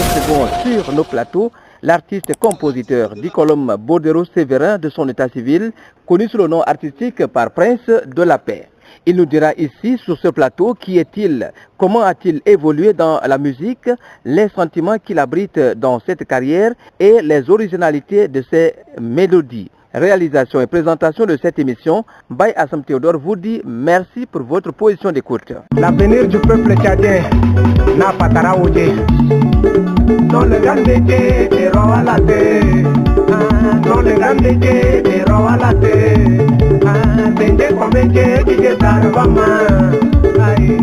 recevons sur nos plateaux l'artiste-compositeur Dicolum Bordero Sévérin de son état civil, connu sous le nom artistique par Prince de la Paix. Il nous dira ici, sur ce plateau, qui est-il, comment a-t-il évolué dans la musique, les sentiments qu'il abrite dans cette carrière et les originalités de ses mélodies. Réalisation et présentation de cette émission, Baye Assam Théodore vous dit merci pour votre position d'écoute. L'avenir du peuple tchadien n'a pas taraoudé. Dans le grand métier des rois à la terre, dans le grand métier des rois à la terre, c'est comme métier qui est tarvama,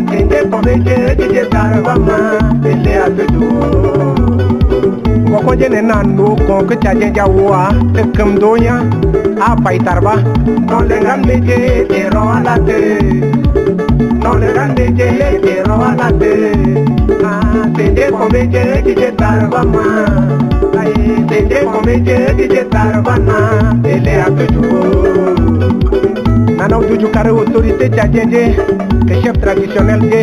c'est comme métier qui est tarvama, il est à ce jour. Kokoje ne nando konke tchadien jawa, comme doya, à Paitarba, dans le grand métier des rois à la terre, dans le grand métier des rois à la terre. Tende komeke kije tarvama, tende komeke kije tarvana, ele a toujours. Nana ujuju kare autorité tchadienne, que chef traditionnel de,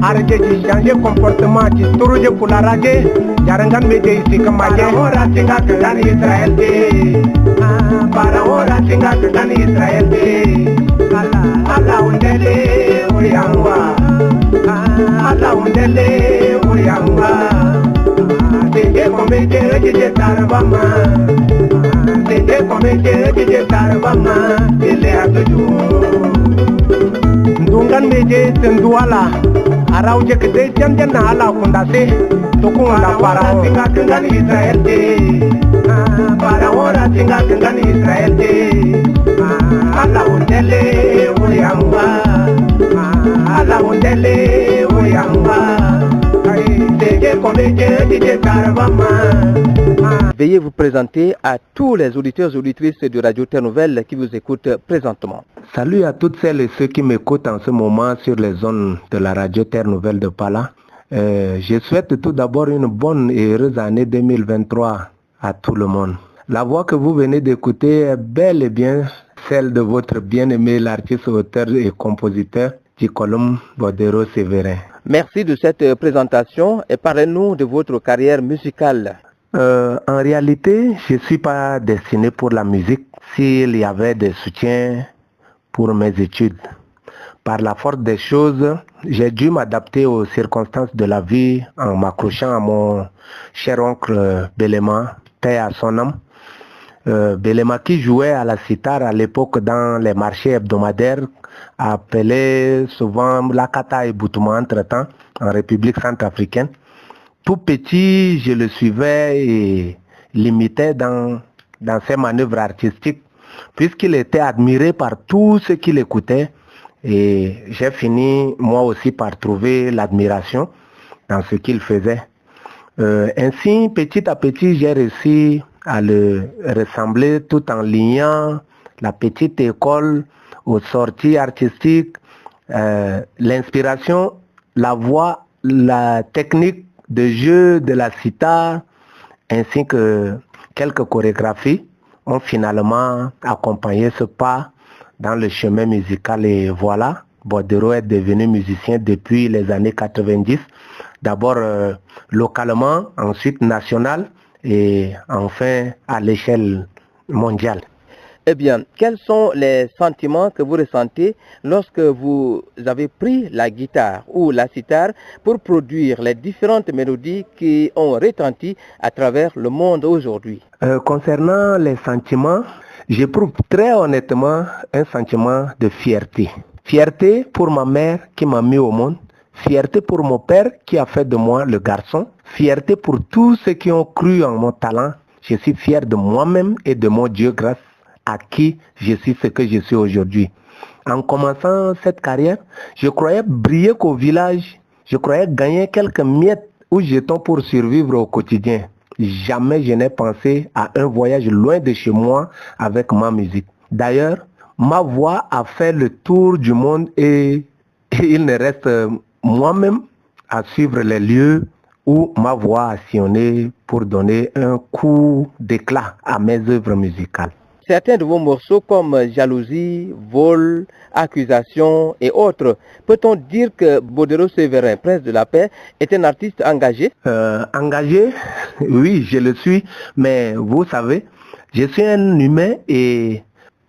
arrêtez de changer comportement, de toucher pour la rage, yarangan mede ici comme maje. Ora tinga kan Israël de, para ora tinga kan Israël de, ala undele oyangwa. Allah undele uyanga tende komeke kije tarvama tende komeke kije tarvama ele a toujours ndungan meje senduala arauje kede jamjana ala kundase tokunda para tinga kan Israel de para ora tinga kan Israel de Allah undele uyanga Allah undele uyanga Veuillez vous présenter à tous les auditeurs et auditrices de Radio Terre Nouvelle qui vous écoutent présentement. Salut à toutes celles et ceux qui m'écoutent en ce moment sur les zones de la Radio Terre Nouvelle de Pala. Je souhaite tout d'abord une bonne et heureuse année 2023 à tout le monde. La voix que vous venez d'écouter est bel et bien celle de votre bien-aimé l'artiste, auteur et compositeur Dicolum Bordero Sévérin. Merci de cette présentation et parlez-nous de votre carrière musicale. En réalité, je ne suis pas destiné pour la musique. S'il y avait des soutiens pour mes études, par la force des choses, j'ai dû m'adapter aux circonstances de la vie en m'accrochant à mon cher oncle Belema, paix à son âme. Belema qui jouait à la sitar à l'époque dans les marchés hebdomadaires, appelés souvent Lakata et Boutouma entre-temps, en République centrafricaine. Tout petit, je le suivais et l'imitais dans ses manœuvres artistiques, puisqu'il était admiré par tous ceux qui l'écoutaient. Et j'ai fini moi aussi par trouver l'admiration dans ce qu'il faisait. Ainsi, petit à petit, j'ai réussi à le ressembler tout en liant la petite école aux sorties artistiques, l'inspiration, la voix, la technique de jeu de la sitar, ainsi que quelques chorégraphies ont finalement accompagné ce pas dans le chemin musical. Et voilà, Bordero est devenu musicien depuis les années 90, d'abord localement, ensuite national et enfin à l'échelle mondiale. Eh bien, quels sont les sentiments que vous ressentez lorsque vous avez pris la guitare ou la sitar pour produire les différentes mélodies qui ont retenti à travers le monde aujourd'hui? Concernant les sentiments, j'éprouve très honnêtement un sentiment de fierté. Fierté pour ma mère qui m'a mis au monde, fierté pour mon père qui a fait de moi le garçon, fierté pour tous ceux qui ont cru en mon talent. Je suis fier de moi-même et de mon Dieu grâce à qui je suis ce que je suis aujourd'hui. En commençant cette carrière, je croyais briller qu'au village, je croyais gagner quelques miettes ou jetons pour survivre au quotidien. Jamais je n'ai pensé à un voyage loin de chez moi avec ma musique. D'ailleurs, ma voix a fait le tour du monde et il ne reste moi-même à suivre les lieux où ma voix a sillonné pour donner un coup d'éclat à mes œuvres musicales. certains de vos morceaux comme Jalousie, Vol, Accusation et autres. Peut-on dire que Bodero Sévérin, Prince de la Paix, est un artiste engagé? Engagé, oui, je le suis, mais vous savez, je suis un humain et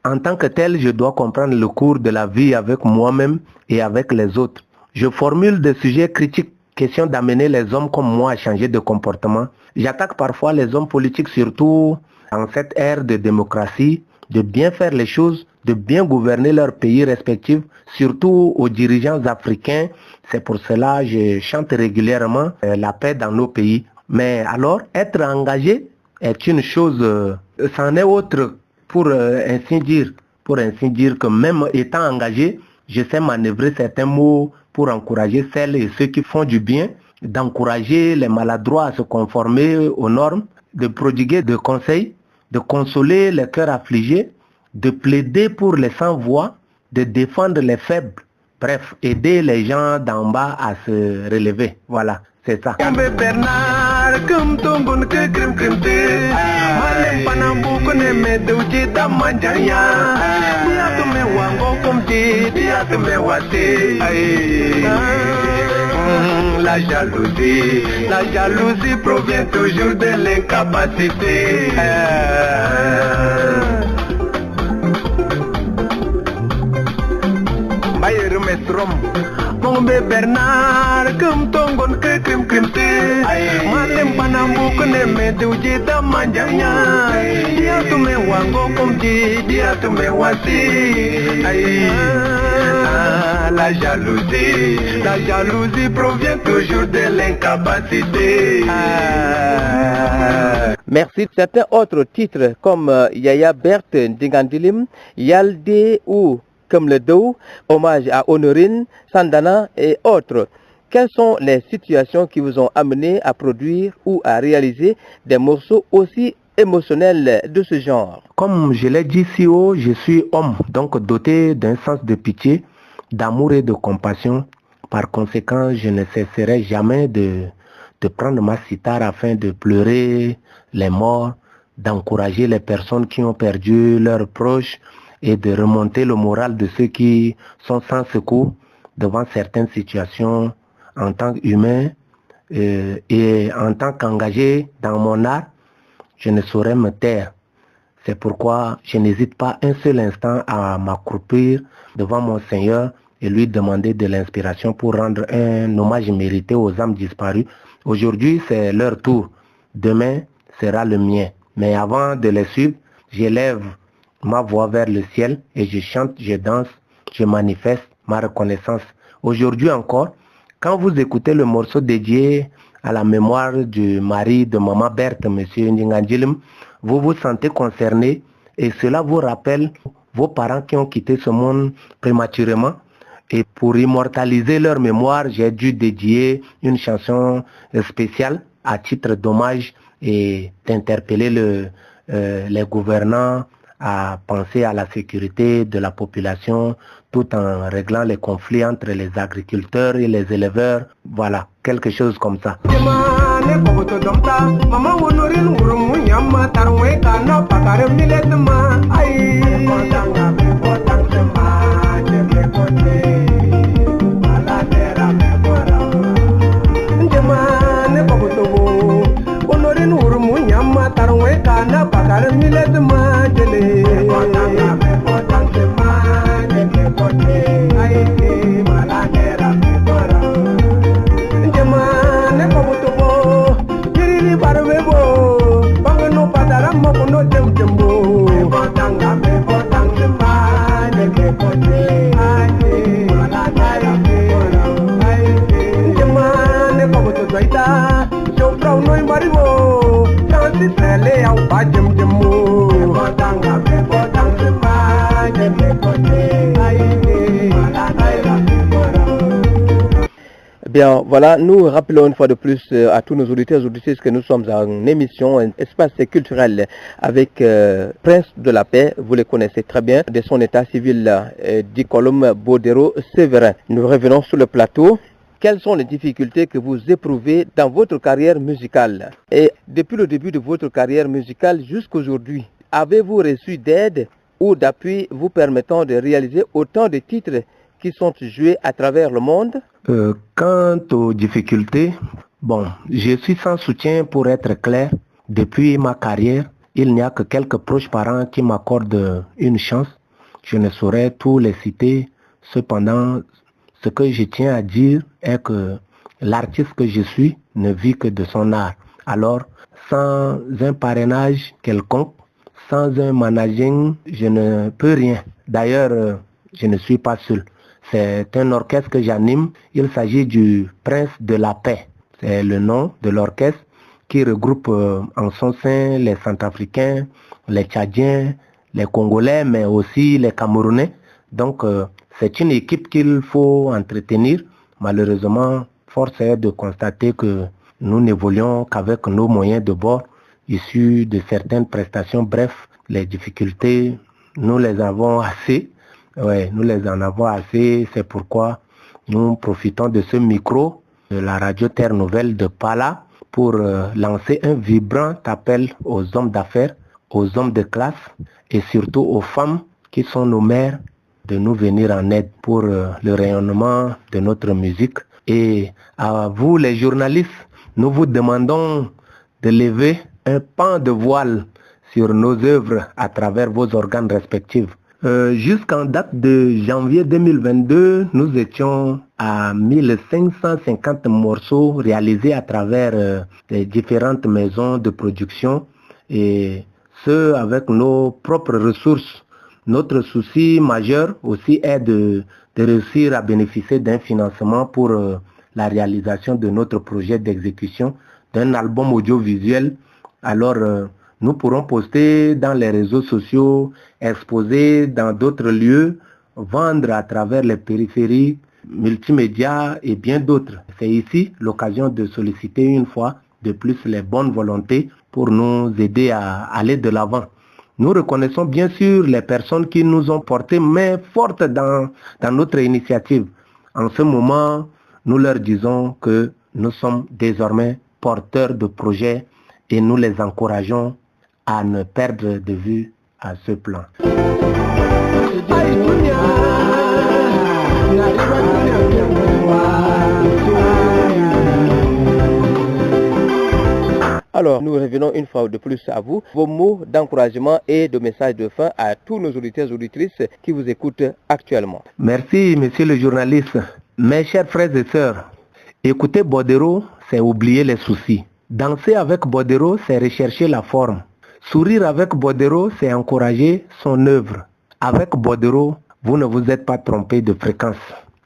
en tant que tel, je dois comprendre le cours de la vie avec moi-même et avec les autres. Je formule des sujets critiques, question d'amener les hommes comme moi à changer de comportement. J'attaque parfois les hommes politiques, surtout en cette ère de démocratie, de bien faire les choses, de bien gouverner leurs pays respectifs, surtout aux dirigeants africains. C'est pour cela que je chante régulièrement la paix dans nos pays. Mais alors, être engagé est une chose, c'en est autre pour ainsi dire que même étant engagé, je sais manœuvrer certains mots pour encourager celles et ceux qui font du bien, d'encourager les maladroits à se conformer aux normes, de prodiguer des conseils, de consoler les cœurs affligés, de plaider pour les sans-voix, de défendre les faibles. Bref, aider les gens d'en bas à se relever. Voilà, c'est ça. La jalousie provient toujours de l'incapacité. Mon bé Bernard, comme ton bon que crime te. Matem panambu kone me duji da manjanya. Dia tu me wango comme dia tu me wasi. La jalousie provient toujours de l'incapacité. Merci. Certains autres titres comme Yaya Berthe Ndingandilim, Yalde ou comme le Do, hommage à Honorine, Sandana et autres. Quelles sont les situations qui vous ont amené à produire ou à réaliser des morceaux aussi émotionnels de ce genre? Comme je l'ai dit si haut, je suis homme, donc doté d'un sens de pitié, d'amour et de compassion. Par conséquent, je ne cesserai jamais de prendre ma cithare afin de pleurer les morts, d'encourager les personnes qui ont perdu leurs proches, et de remonter le moral de ceux qui sont sans secours devant certaines situations en tant qu'humain et en tant qu'engagé dans mon art, je ne saurais me taire. C'est pourquoi je n'hésite pas un seul instant à m'accroupir devant mon Seigneur et lui demander de l'inspiration pour rendre un hommage mérité aux âmes disparues. Aujourd'hui, c'est leur tour. Demain sera le mien. Mais avant de les suivre, j'élève ma voix vers le ciel et je chante, je danse, je manifeste ma reconnaissance. Aujourd'hui encore, quand vous écoutez le morceau dédié à la mémoire du mari de Maman Berthe, M. Ndingandilim, vous vous sentez concerné et cela vous rappelle vos parents qui ont quitté ce monde prématurément. Et pour immortaliser leur mémoire, j'ai dû dédier une chanson spéciale à titre d'hommage et d'interpeller les gouvernants à penser à la sécurité de la population tout en réglant les conflits entre les agriculteurs et les éleveurs. Voilà, quelque chose comme ça. Bien, voilà, nous rappelons une fois de plus à tous nos auditeurs et auditrices que nous sommes en émission, un espace culturel avec Prince de la Paix, vous le connaissez très bien, de son état civil Dicolum Bodero Sévérin. Nous revenons sur le plateau. Quelles sont les difficultés que vous éprouvez dans votre carrière musicale? Et depuis le début de votre carrière musicale jusqu'à aujourd'hui, avez-vous reçu d'aide ou d'appui vous permettant de réaliser autant de titres qui sont joués à travers le monde? Quant aux difficultés, bon, je suis sans soutien pour être clair. Depuis ma carrière, il n'y a que quelques proches parents qui m'accordent une chance. Je ne saurais tous les citer. Cependant, ce que je tiens à dire est que l'artiste que je suis ne vit que de son art. Alors, sans un parrainage quelconque, sans un managing, je ne peux rien. D'ailleurs, je ne suis pas seul. C'est un orchestre que j'anime. Il s'agit du Prince de la Paix. C'est le nom de l'orchestre qui regroupe en son sein les Centrafricains, les Tchadiens, les Congolais, mais aussi les Camerounais. Donc, c'est une équipe qu'il faut entretenir. Malheureusement, force est de constater que nous n'évoluons qu'avec nos moyens de bord, issus de certaines prestations. Bref, les difficultés, nous les avons assez. Ouais, nous les en avons assez. C'est pourquoi nous profitons de ce micro de la radio Terre Nouvelle de Pala pour lancer un vibrant appel aux hommes d'affaires, aux hommes de classe et surtout aux femmes qui sont nos mères de nous venir en aide pour le rayonnement de notre musique. Et à vous les journalistes, nous vous demandons de lever un pan de voile sur nos œuvres à travers vos organes respectifs. Jusqu'en date de janvier 2022, nous étions à 1550 morceaux réalisés à travers les différentes maisons de production et ce avec nos propres ressources. Notre souci majeur aussi est de réussir à bénéficier d'un financement pour la réalisation de notre projet d'exécution d'un album audiovisuel. Alors, nous pourrons poster dans les réseaux sociaux, exposer dans d'autres lieux, vendre à travers les périphéries, multimédia et bien d'autres. C'est ici l'occasion de solliciter une fois de plus les bonnes volontés pour nous aider à aller de l'avant. Nous reconnaissons bien sûr les personnes qui nous ont porté main forte dans notre initiative. En ce moment, nous leur disons que nous sommes désormais porteurs de projets et nous les encourageons à ne perdre de vue à ce plan. Alors, nous revenons une fois de plus à vous. Vos mots d'encouragement et de message de fin à tous nos auditeurs et auditrices qui vous écoutent actuellement. Merci, monsieur le journaliste. Mes chers frères et sœurs, écouter Bodero, c'est oublier les soucis. Danser avec Bodero, c'est rechercher la forme. Sourire avec Bodero, c'est encourager son œuvre. Avec Bodero, vous ne vous êtes pas trompé de fréquence.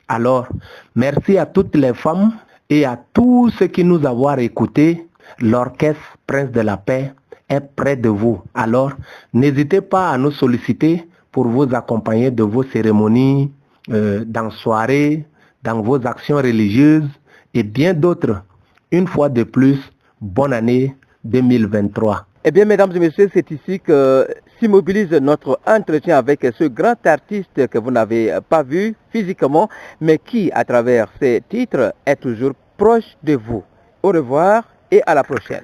Alors, merci à toutes les femmes et à tous ceux qui nous ont écoutés. L'orchestre Prince de la Paix est près de vous. Alors, n'hésitez pas à nous solliciter pour vous accompagner de vos cérémonies, dans soirées, dans vos actions religieuses et bien d'autres. Une fois de plus, bonne année 2023. Eh bien, mesdames et messieurs, c'est ici que s'immobilise notre entretien avec ce grand artiste que vous n'avez pas vu physiquement, mais qui, à travers ses titres, est toujours proche de vous. Au revoir et à la prochaine.